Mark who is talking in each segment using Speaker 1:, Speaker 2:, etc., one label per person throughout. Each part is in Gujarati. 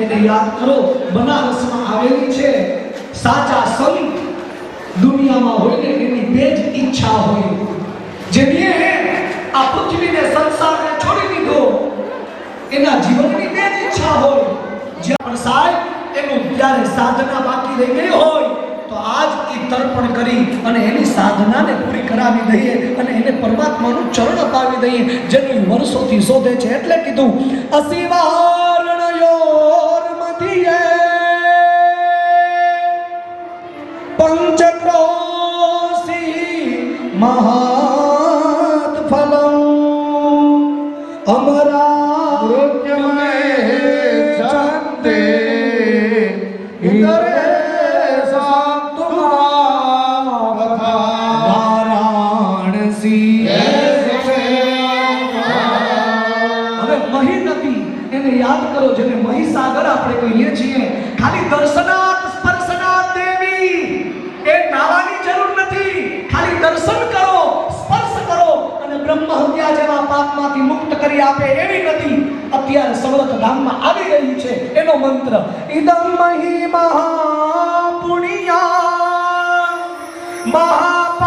Speaker 1: એને યાદ કરો. બનારસમાં આવેલી છે. સાચા સંત દુનિયામાં હોય ને એની બે જ ઈચ્છા હોય. જેની આ પૃથ્વીને સંસારને છોડી દીધો, એના જીવનની બે જ ઈચ્છા હોય. જ્યાં સાહેબ એનું ત્યારે સાધના બાકી રહી ગઈ હોય તો આજ એ તર્પણ કરી અને એની સાધનાને પૂરી કરાવી દઈએ અને એને પરમાત્માનું ચરણ અપાવી દઈએ, જેનું વર્ષોથી શોધે છે. એટલે કીધું અસિવારણયોર મધ્યે પંચક્રોશી મહાત ફલમ અમરા
Speaker 2: મૃત્યુમે જંતે ઇતરે
Speaker 1: યાદ કરો, જેને મહીસાગર આપણે કહીએ છીએ. ખાલી દર્શનાર્થ સ્પર્શનાર્થ દેવી, એ નાવાની જરૂર નથી. ખાલી દર્શન કરો, સ્પર્શ કરો અને બ્રહ્મ હત્યા જેવા પાપમાંથી મુક્ત કરી આપે એવી નદી અત્યારે સવલત ધામમાં આવી રહી છે. એનો મંત્ર ઇદમ મહી મહાપુણ્યા મહાપાતકનાશિની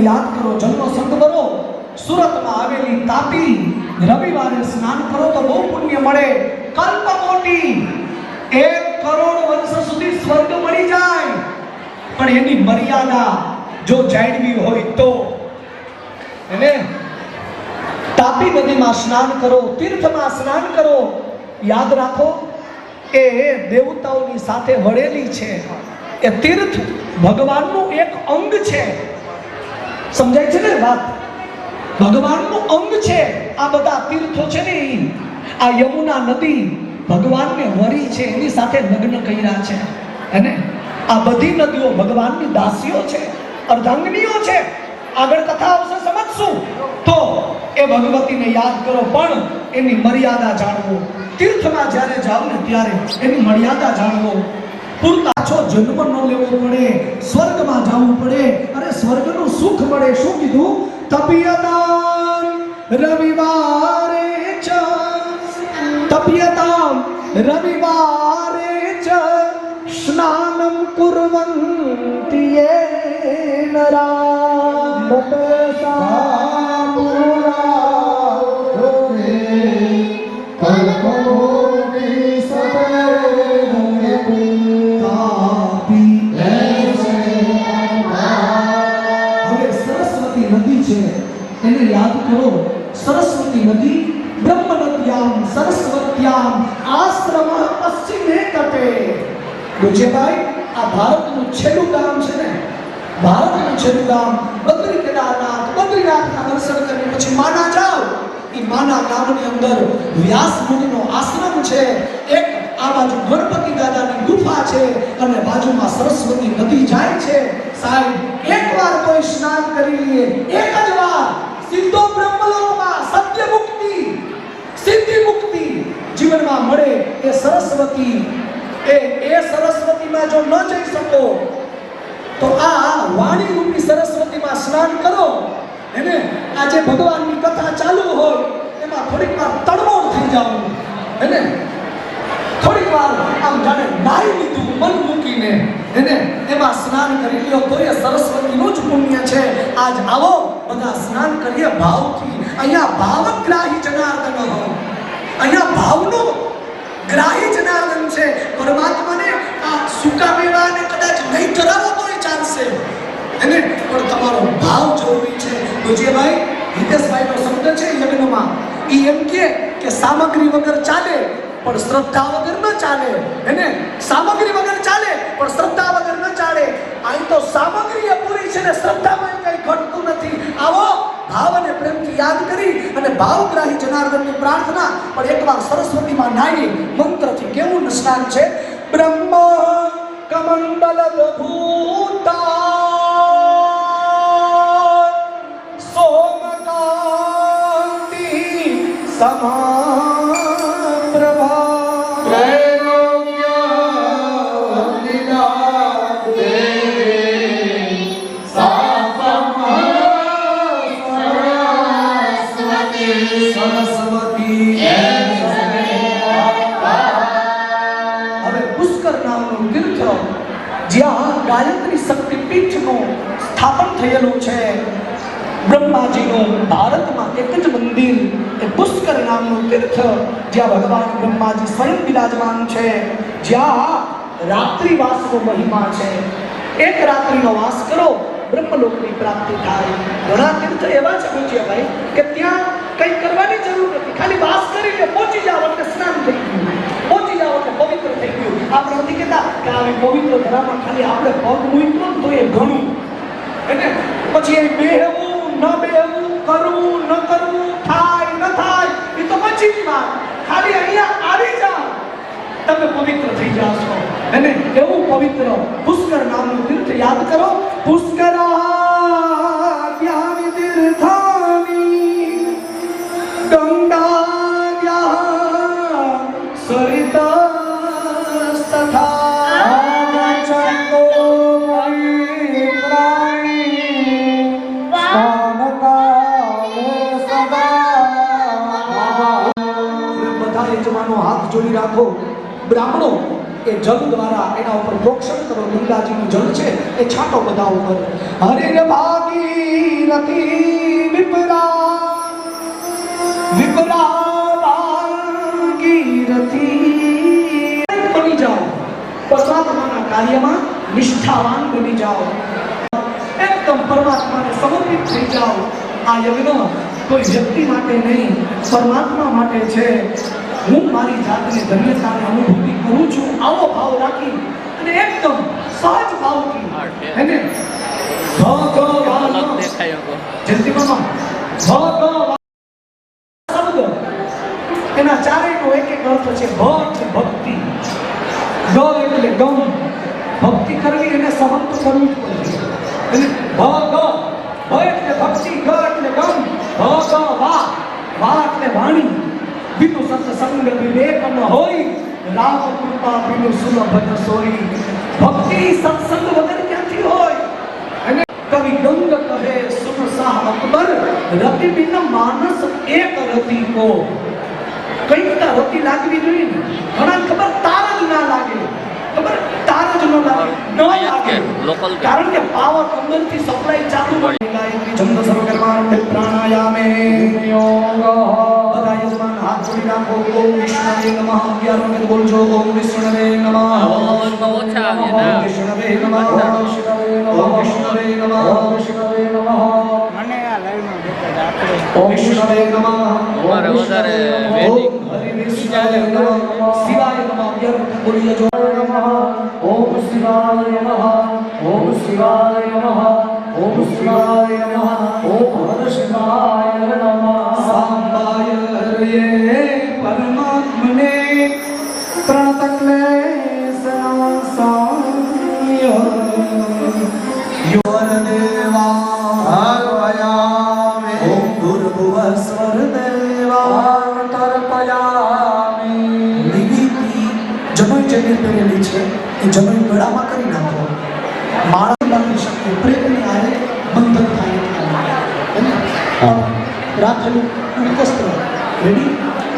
Speaker 1: યાદ કરો. જન્મ સંગમરો સુરતમાં આવેલી તાપી, રવિવારે સ્નાન કરો તો બહુ પુણ્ય મળે. કલ્પકોટી 1 કરોડ વર્ષ સુધી સ્વર્ગ મળી જાય, પણ એની મર્યાદા જો જાળવી હોય તો. એને તાપી નદીમાં સ્નાન કરો, તીર્થમાં સ્નાન કરો. યાદ રાખો, એ દેવતાઓની સાથે વળેલી છે. એ તીર્થ ભગવાનનું એક અંગ છે. સમજાય છે ને વાત? ભગવાનનું અંગ છે આ બધા તીર્થો છે ને. આ યમુના નદી ભગવાનને વરી છે, એની સાથે લગ્ન કર્યા છે. અને આ બધી નદીઓ ભગવાનની દાસીઓ છે, અર્ધાંગનીઓ છે. આગળ કથા આવશે સમજશું. તો એ ભગવતીને યાદ કરો, પણ એની મર્યાદા જાણવો. તીર્થમાં જ્યારે જાવ ને ત્યારે એની મર્યાદા જાણવો. પૂરતા છો જન્મ ન લેવો પડે, સ્વર્ગમાં જવું પડે. અરે સ્વર્ગનું સુખ મળે. શું કીધું? તપિયતામ રવિવારે ચ, તપિયતામ રવિવારે ચ સ્નાનમ કુર્વન્તિ યે નરા તપસા પુરા રોગે કલ્પોની સદે નદી છે એને યાદ કરો. સરસ્વતી નદી બ્રહ્મ નદ્યામ સરસ્વત્યામ આશ્રમ પશ્ચિમે તટે. ગુજેભાઈ, આ ભારતનું છેલ્લું ગામ છે ને, ભારતનું છેલ્લું ગામ બદ્રી કેદારનાથ. બદ્રીનાથના દર્શન કરીને પછી માના જાઓ. એ માના ગામની અંદર વ્યાસ મુનિનો આશ્રમ છે. એક આ બાજુ ગણપતિ દાદાની ગુફા છે અને બાજુમાં સરસ્વતી નદી જાય છે. સાહેબ, એકવાર કોઈ સ્નાન કરી લે, એક જ વાર સીધો બ્રહ્મલોકમાં સત્ય મુક્તિ, સિદ્ધિ મુક્તિ જીવનમાં મળે. એ સરસ્વતી, એ સરસ્વતીમાં જો ન જઈ શકો તો આ વાણી રૂપી સરસ્વતીમાં સ્નાન કરો. એને આજે ભગવાનની કથા ચાલુ હોય એમાં થોડીક વાર તડમોડ થઈ જાવ. એને થોડીક વાર આમ જાણે નાઈ લીધું મન મૂકીને, એને એમાં સ્નાન કરી લ્યો તો એ સરસ્વતીનું જ પુણ્ય છે. આજ આવો બધા સ્નાન કરીએ ભાવથી. અહીંયા ભાવગ્રાહી જનાર્દન, અહીંયા ભાવનો ગ્રાહી જનાર્દન છે. પરમાત્માને આ સૂકા મેવાને કદાચ નહીં કરાવો તો ચાલશે, એને પણ તમારો ભાવ જરૂરી છે. ગુજેભાઈ, હિતેશભાઈનો શબ્દ છે યજ્ઞમાં. એ એમ કે સામગ્રી વગર ચાલે પણ શ્રદ્ધા વગર ન ચાલે. એને સામગ્રી વગર ચાલે પણ શ્રદ્ધા વગર ન ચાલે. અહીં તો સામગ્રી પૂરી છે ને શ્રદ્ધામાં કઈ ઘટતું નથી. આવો ભાવ અને પ્રેમથી યાદ કરી અને ભાવગ્રાહી જનાર્દનની પ્રાર્થના. પણ એકવાર સરસ્વતીમાં નાઈ મંત્રથી કેવું સ્નાન છે? બ્રહ્મ કમંડલ ભૂતા સોમકા સમા પ્રભા સરસ્વતી. હવે પુષ્કર નામનું તીર્થ જ્યાં ગાયત્રી શક્તિપીઠનું સ્થાપન થયેલું છે, બ્રહ્માજીનું ભારતમાં એક જ મંદિર એ પુષ્કર નામનું તીર્થ જ્યાં ભગવાન બ્રહ્માજી સ્વયં બિરાજમાન છે, જ્યાં રાત્રિવાસનો મહિમા છે. એક રાત્રિનો વાસ કરો, બ્રહ્મલોકની પ્રાપ્તિ થાય. ઘણા તીર્થ એવા છે પૂજ્યભાઈ કે ત્યાં કંઈ કરવાની જરૂર નથી, ખાલી વાસ કરીને પહોંચી જાવ એટલે સ્નાન થઈ ગયું, પહોંચી જાવ એટલે પવિત્ર થઈ ગયું. આપણે નથી કહેતા કે આવી પવિત્ર ધરામાં ખાલી આપણે પગ મૂક્યો તો એ ઘણું, એટલે પછી એ બેહવું ન બેહવું, કરવું ન કરવું, થાય ન થાય એ તો પછીની વાત. ખાલી અહીંયા આવી જાઓ તમે પવિત્ર થઈ જાશો. અને એવું પવિત્ર પુષ્કર નામનું તીર્થ યાદ કરો. પુષ્કરાદ્યાનિ તીર્થાનિ ગંગાદ્યા સરિતસ્તથા
Speaker 2: આગચ્છન્તો પવિત્રાણિ સ્નાનકાલે સદા.
Speaker 1: બધા યજમાનો હાથ જોડી રાખો. બ્રાહ્મણો એ જલ દ્વારા એના ઉપર પ્રોક્ષણ કરો. ગંગાજીનું જળ છે એ છાંટો બધા ઉપર. હરિર ભાગીરથી વિપરા વિપરા ભાગીરથી બની જાઓ. પરમાત્માના કાર્યમાં નિષ્ઠાવાન બની જાઓ, એકદમ પરમાત્માને સમર્પિત થઈ જાઓ. આ યજ્ઞ કોઈ વ્યક્તિ માટે નહીં, પરમાત્મા માટે છે. હું મારી જાતને ધન્યતાની અનુભૂતિ કરું છું આવો ભાવ રાખી અને એકદમ સહજ ભાવથી એને ભગવાન જયંતિ મામા ભગવાન શબ્દ એના ચારેયનો એક એક અર્થ છે. ભ એટલે ભક્તિ, ગ એટલે ગમ, ભક્તિ કરવી એને સહન તો કરવું જ પડે. અને ભ એટલે ભક્તિ, ગ એટલે ગમ, ભ વા એટલે વાણી. बिनु सत्संग विवेक न होई, राम कृपा बिनु सुलभ न सोई. भक्ति सत्संग वगैरह क्यांथी होय? અને કવિ ગંગ કહે સુન શાહ અકબર, રતિ બિન માનસ એક રતિ કો. કઈક તો રતિ લાગવી જોઈએ ને. ઘણા ખબર તાર જ ના લાગે, ખબર તાર જ ન લાગે, ન લાગે, કારણ કે પાવર અંદરથી સપ્લાય ચાલુ હોય. ગાયત્રી છંદ સર્વ કર્માણ પ્રાણાયામે યોગ. બધા યજમાન હાથ જોડી રાખો. ઓમ વિષ્ણવે નમઃ. 11 વખત બોલજો. ઓમ વિષ્ણવે નમઃ. ઓમ વિષ્ણવે નમઃ. ઓમ વિષ્ણવે નમઃ. ઓમ વિષ્ણવે નમઃ.
Speaker 2: મને આ લાઈવમાં બેઠા આપણે
Speaker 1: ઓમ વિષ્ણવે નમઃ.
Speaker 3: વધારે વધારે
Speaker 1: ઓમ હરિ વિષ્ણવે નમઃ. શિવાય નમઃ. 11 વખત બોલી જજો.
Speaker 2: ઓમ શિવાય નમઃ. ઓમ શિવાય નમઃ. ઓમ શિવાય નમઃ. ઓમ હર શિવાય નમઃ.
Speaker 1: સાંબાય હરયે પરમાત્મને પ્રણતક્લેશનાશાય યોરદેવા
Speaker 2: ભાગવયામિ.
Speaker 1: ઓમ ભૂર્ભુવઃ સ્વરદેવા
Speaker 2: તર્પયામિ.
Speaker 1: નિમિત્તિ જનોઈ જેને પહેરેલી છે એ જનોઈ ગળામાં કરી નાખો. માળા બાંધી શકે, પ્રેમની આરે બંધન થાય. રાખેલું વસ્ત્ર રેડી.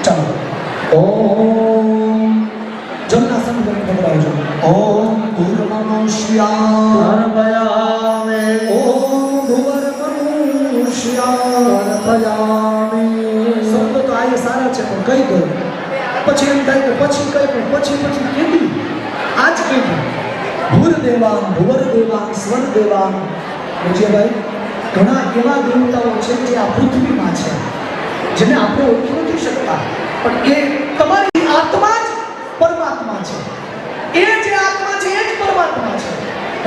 Speaker 1: ચાલો. ઓમ જમના સંગને પકડાવજો. ઓમ ભૂર્મનુષ્યા
Speaker 2: તર્પયામિ.
Speaker 1: ઓમ ભુવર્મનુષ્યા
Speaker 2: તર્પયામિ.
Speaker 1: શબ્દ તો આ સારા છે પણ કઈ ગયું પછી એમ થાય કે પછી કઈ પણ પછી કીધું આજ કીધું. ભૂરદેવાન ભુવરદેવાન સ્વરદેવાન. વિજયભાઈ ઘણા એવા દેવતાઓ છે જે આ પૃથ્વીમાં છે જેને આપણે ઓળખી નથી શકતા, પણ એ તમારી આત્મા જ પરમાત્મા છે. એ જે આત્મા છે એ જ પરમાત્મા છે.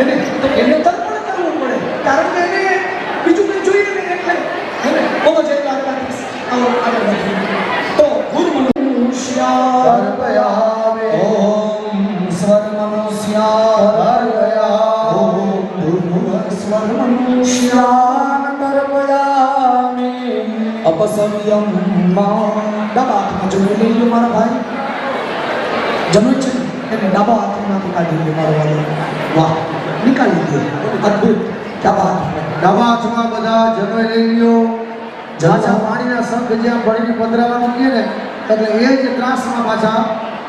Speaker 1: એને તો એને તર્પણ કરવું પડે, કારણ કે એને બીજું કંઈ જોઈએ નહીં. એટલે એને બોલો જય દ્વારકાધીશ. આગળ નથી તો ભૂર્મનુષ્યા
Speaker 2: તર્પયામિ.
Speaker 1: ઓમ સ્વર્મનુષ્યા
Speaker 2: તર્પયામિ.
Speaker 1: ઓમ ભૂર્ભુવઃ સ્વર્મનુષ્યા
Speaker 2: તર્પયામિ.
Speaker 1: अपसव्यं मा જમણી લઈ લો મારા ભાઈ. જમણી છે એને ડાબા હાથમાંથી કાઢી લો મારો વાલો. વાહ, નીકાળી દો. અદ્ભુત. ડાબા હાથ.
Speaker 2: ડાબા હાથમાં બધા જનોઈ લઈ લ્યો. જાજા પાણીના શંખ જ્યાં ભરીને પધરાવાનું કહે ને એટલે એ જ ત્રાસમાં પાછા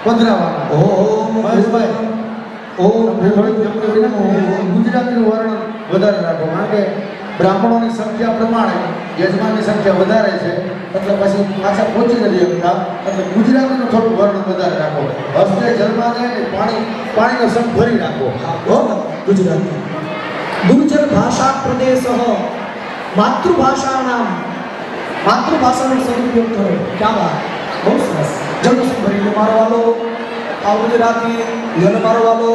Speaker 2: પધરાવાના.
Speaker 1: ઓમ
Speaker 2: મહેશભાઈ, ગુજરાતીનું વર્ણન વધારે રાખો, કારણ કે બ્રાહ્મણોની સંખ્યા પ્રમાણે યજમાનની સંખ્યા વધારે છે એટલે પછી પાછા પહોંચી નથી શકતા, એટલે ગુજરાતીનું થોડું વર્ણન વધારે રાખો. હસ્તે જન્માને પાણીનો સંખ ભરી રાખો.
Speaker 1: ગુજરાતી. ગુર્જર ભાષા પ્રદેશ માતૃભાષાનો સદુપયોગ કરો. ક્યાં વાત, બહુ સરસ. જન્મ ભરી લો મારો વાલો. આ ગુજરાતી જન્મ મારો વાલો.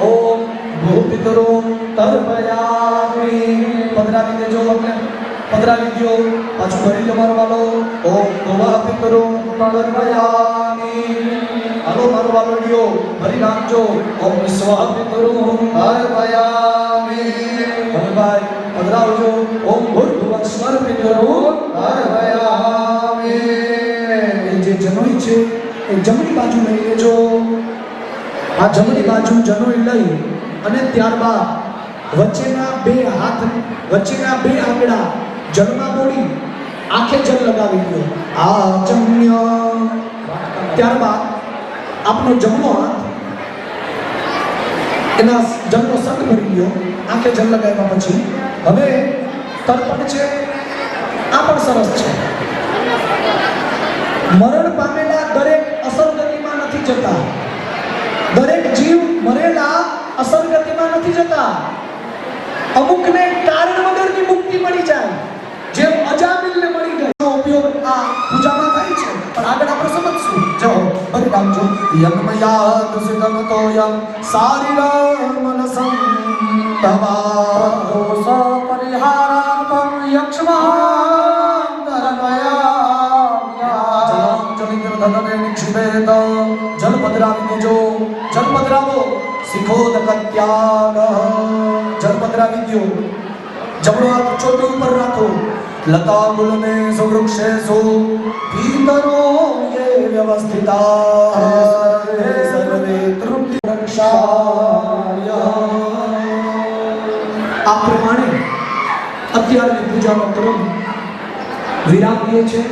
Speaker 1: ઓમ ભૂપિતરો તર્પયામિ. પધરાવી દેજો અમને. પધરાવી દો. પાછું ભરી લો મારો વાલો. ઓમ ભુવા પિતરો તર્પયામિ. હાલો મારો વાલો લ્યો, ભરી નાખજો. ઓમ સ્વાહ પિતરો
Speaker 2: તર્પયામિ.
Speaker 1: ભાઈ પધરાવજો. ઓમ ભૂર્ભુવઃ સ્વર પિતરો
Speaker 2: તર્પયામિ.
Speaker 1: એ જે જનોઈ છે એ જમણી બાજુ લઈ લેજો. આ જમણી બાજુ જનોઈ લઈ અને ત્યારબાદ વચ્ચેના બે આંગળા જળમાં બોળી આંખે જળ લગાવી દો. આચમ્ય. ત્યારબાદ આપનો જમણો હાથ એના જળનો સંગ ભરી લ્યો. આંખે જળ લગાવ્યા પછી હવે તર્પણ છે. આ પણ સરસ છે. મરણ પામેલા દરેક અસરગતિમાં નથી જતા. દરેક જીવ મરેલા અસરગતિમાં નથી જતા. અમુકને કારણ વગરની મુક્તિ મળી જાય, જેમ અજામિલને મળી ગઈ. ઉપયોગ આ પૂજામાં થાય છે, પણ આગળ આપણે સમજશું. જો ભરી નાખજો. યમયાદ સિદ્ધમતો યમ શારીરમ મનસં તવા દોષ પરિહારાર્થમ યક્ષ્મા જલ પધરાવી દેજો. જલ પધરાવો. શિખોદકત્યાગ. જલ પધરાવી દો. જમણો હાથ ચોટી ઉપર રાખો. લતા ગુલને સુવૃક્ષેષુ પીતરો યે વ્યવસ્થિતા સર્વે તૃપ્તિ રક્ષાય. આ પ્રમાણે અત્યારની પૂજાનો ક્રમ વિરામ લે છે.